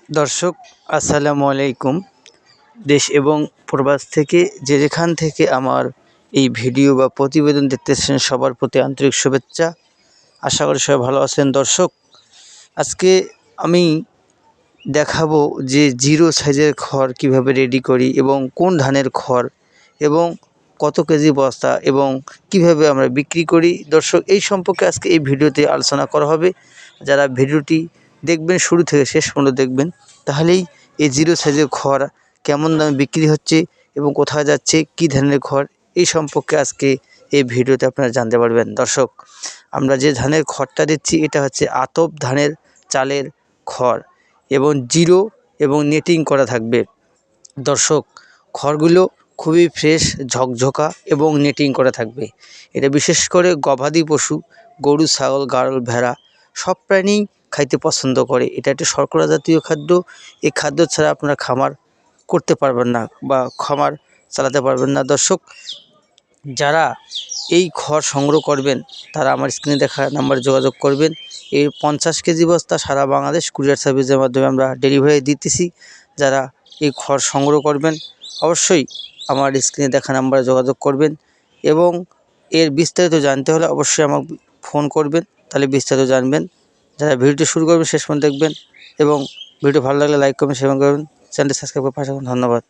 দর্শক আসসালামু আলাইকুম। দেশ এবং প্রবাস থেকে যে যেখান থেকে আমার এই ভিডিও বা প্রতিবেদন দেখতেছেন সবার প্রতি আন্তরিক শুভেচ্ছা। আশা করি সবাই ভালো আছেন। দর্শক, আজকে আমি দেখাবো যে জিরো সাইজের খড় কিভাবে রেডি করি এবং কোন ধানের খড় এবং কত কেজি বস্তা এবং কিভাবে আমরা বিক্রি করি। দর্শক, এই সম্পর্কে আজকে এই ভিডিওতে আলোচনা করা হবে। যারা ভিডিওটি দেখবেন শুরু থেকে শেষ পর্যন্ত দেখবেন, তাহলেই এই জিরো সাইজের খড় কেমন দামে বিক্রি হচ্ছে এবং কোথায় যাচ্ছে, কী ধরনের খড়, এই সম্পর্কে আজকে এই ভিডিওতে আপনারা জানতে পারবেন। দর্শক, আমরা যে ধানের খড়টা দিচ্ছি এটা হচ্ছে আতপ ধানের চালের খড় এবং জিরো এবং নেটিং করা থাকবে। দর্শক, খড়গুলো খুবই ফ্রেশ, ঝকঝকা এবং নেটিং করা থাকবে। এটা বিশেষ করে গবাদি পশু, গরু, ছাগল, গাড়ল, ভেড়া সব প্রাণীই খাইতে পছন্দ করে। এটা একটা শর্করা জাতীয় খাদ্য। এই খাদ্য ছাড়া আপনারা খামার করতে পারবেন না বা খামার চালাতে পারবেন না। দর্শক, যারা এই খড় সংগ্রহ করবেন তারা আমার স্ক্রিনে দেখা নাম্বারে যোগাযোগ করবেন। এই 50 কেজি বস্তা সারা বাংলাদেশ কুরিয়ার সার্ভিসের মাধ্যমে আমরা ডেলিভারি দিতেছি। যারা এই খড় সংগ্রহ করবেন অবশ্যই আমার স্ক্রিনে দেখা নাম্বারে যোগাযোগ করবেন এবং এর বিস্তারিত জানতে হলে অবশ্যই আমাকে ফোন করবেন, তাহলে বিস্তারিত জানবেন। যারা ভিডিওটি শুরু করবেন শেষ পর্যন্ত দেখবেন এবং ভিডিও ভালো লাগলে লাইক করবেন, শেয়ার করবেন, চ্যানেলটি সাবস্ক্রাইব করে পাশে থাকুন। ধন্যবাদ।